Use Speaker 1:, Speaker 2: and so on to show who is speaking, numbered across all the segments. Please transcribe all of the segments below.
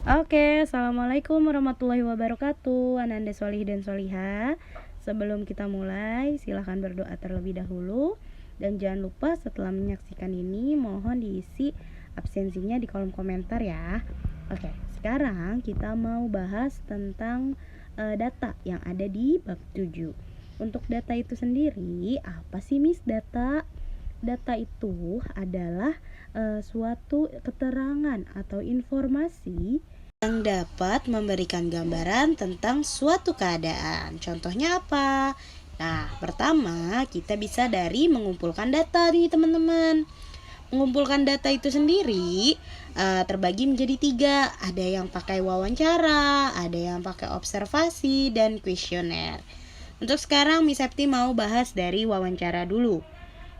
Speaker 1: Oke, assalamualaikum warahmatullahi wabarakatuh. Ananda Solih dan Soliha. Sebelum kita mulai, silahkan berdoa terlebih dahulu. Dan jangan lupa setelah menyaksikan ini, mohon diisi absensinya di kolom komentar ya. Oke, sekarang kita mau bahas tentang data yang ada di bab 7. Untuk data itu sendiri, apa sih Miss data? Data itu adalah suatu keterangan atau informasi yang dapat memberikan gambaran tentang suatu keadaan. Contohnya apa? Nah, pertama kita bisa dari mengumpulkan data nih teman-teman. Mengumpulkan data itu sendiri terbagi menjadi 3. Ada yang pakai wawancara, ada yang pakai observasi, dan kuesioner. Untuk sekarang Miss Septi mau bahas dari wawancara dulu.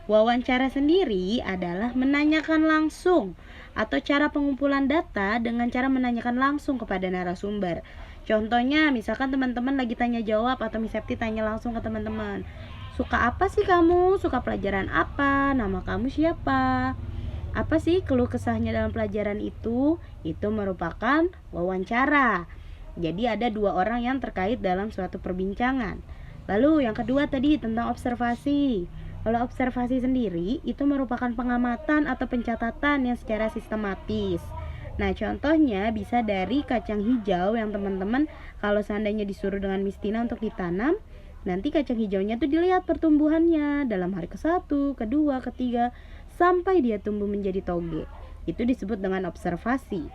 Speaker 1: Wawancara sendiri adalah menanyakan langsung atau cara pengumpulan data dengan cara menanyakan langsung kepada narasumber. Contohnya, misalkan teman-teman lagi tanya jawab atau Miss Septi tanya langsung ke teman-teman. Suka apa sih kamu? Suka pelajaran apa? Nama kamu siapa? Apa sih keluh kesahnya dalam pelajaran itu? Itu merupakan wawancara. Jadi ada 2 orang yang terkait dalam suatu perbincangan. Lalu yang kedua tadi tentang observasi. Kalau observasi sendiri itu merupakan pengamatan atau pencatatan yang secara sistematis. Nah, contohnya bisa dari kacang hijau yang teman-teman kalau seandainya disuruh dengan Miss Tina untuk ditanam, nanti kacang hijaunya tuh dilihat pertumbuhannya dalam hari ke-1, kedua, ketiga, sampai dia tumbuh menjadi toge. Itu disebut dengan observasi.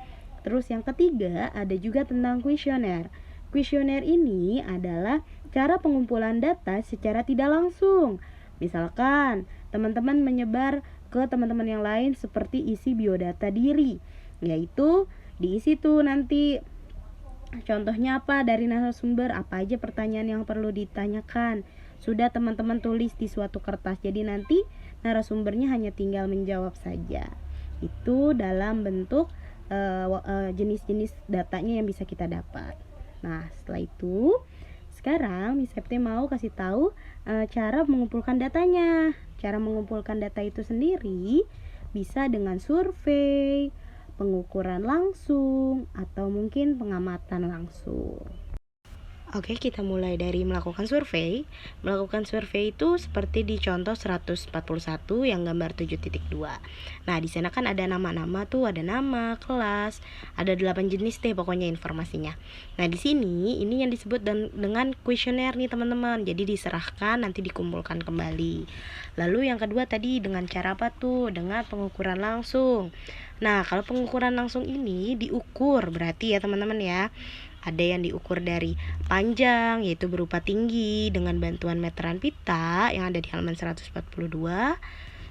Speaker 1: Terus yang ketiga ada juga tentang kuesioner. Kuesioner ini adalah cara pengumpulan data secara tidak langsung. Misalkan teman-teman menyebar ke teman-teman yang lain seperti isi biodata diri, yaitu diisi tuh nanti contohnya apa dari narasumber, apa aja pertanyaan yang perlu ditanyakan. Sudah teman-teman tulis di suatu kertas, jadi nanti narasumbernya hanya tinggal menjawab saja. Itu dalam bentuk jenis-jenis datanya yang bisa kita dapat. Nah, setelah itu sekarang Miss Septi mau kasih tahu cara mengumpulkan datanya. Cara mengumpulkan data itu sendiri bisa dengan survei, pengukuran langsung, atau mungkin pengamatan langsung. Oke, kita mulai dari melakukan survei. Melakukan survei itu seperti di contoh 141 yang gambar 7.2. Nah, di sana kan ada nama-nama tuh, ada nama, kelas, ada 8 jenis deh pokoknya informasinya. Nah, di sini ini yang disebut dengan kuesioner nih teman-teman. Jadi diserahkan nanti dikumpulkan kembali. Lalu yang kedua tadi dengan cara apa tuh? Dengan pengukuran langsung. Nah, kalau pengukuran langsung ini diukur berarti ya teman-teman ya. Ada yang diukur dari panjang, yaitu berupa tinggi dengan bantuan meteran pita yang ada di halaman 142.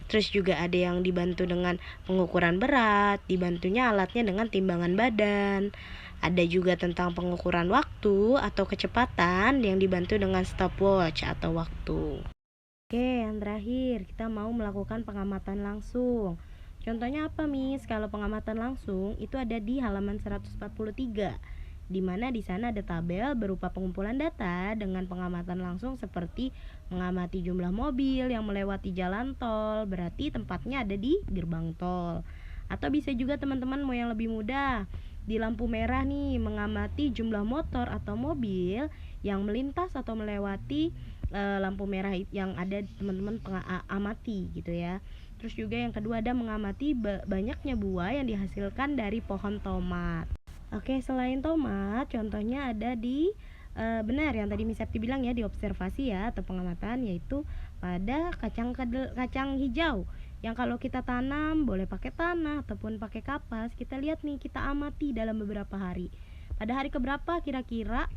Speaker 1: Terus juga ada yang dibantu dengan pengukuran berat, dibantunya alatnya dengan timbangan badan. Ada juga tentang pengukuran waktu atau kecepatan yang dibantu dengan stopwatch atau waktu. Oke, yang terakhir kita mau melakukan pengamatan langsung. Contohnya apa, Miss? Kalau pengamatan langsung itu ada di halaman 143. Di mana di sana ada tabel berupa pengumpulan data dengan pengamatan langsung seperti mengamati jumlah mobil yang melewati jalan tol, berarti tempatnya ada di gerbang tol. Atau bisa juga teman-teman mau yang lebih mudah, di lampu merah nih mengamati jumlah motor atau mobil yang melintas atau melewati lampu merah yang ada teman-teman amati gitu ya. Terus juga yang kedua ada mengamati banyaknya buah yang dihasilkan dari pohon tomat. Oke, selain tomat, contohnya ada di benar yang tadi Miss Septi bilang ya, di observasi ya atau pengamatan, yaitu pada kacang hijau yang kalau kita tanam boleh pakai tanah ataupun pakai kapas. Kita lihat nih, kita amati dalam beberapa hari. Pada hari keberapa kira-kira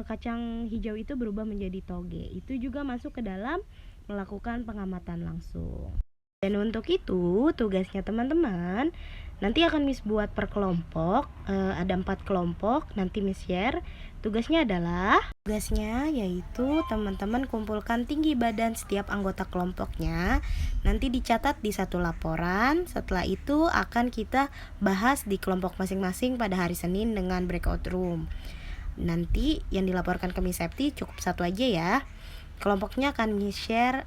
Speaker 1: kacang hijau itu berubah menjadi toge. Itu juga masuk ke dalam melakukan pengamatan langsung. Dan untuk itu tugasnya teman-teman nanti akan Miss buat per kelompok, ada 4 kelompok, nanti Miss share. Tugasnya yaitu teman-teman kumpulkan tinggi badan setiap anggota kelompoknya. Nanti dicatat di satu laporan. Setelah itu akan kita bahas di kelompok masing-masing pada hari Senin dengan breakout room. Nanti yang dilaporkan ke Miss Septi cukup 1 aja ya. Kelompoknya akan Miss share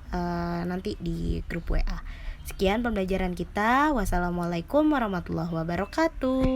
Speaker 1: nanti di grup WA. Sekian pembelajaran kita. Wassalamualaikum warahmatullahi wabarakatuh.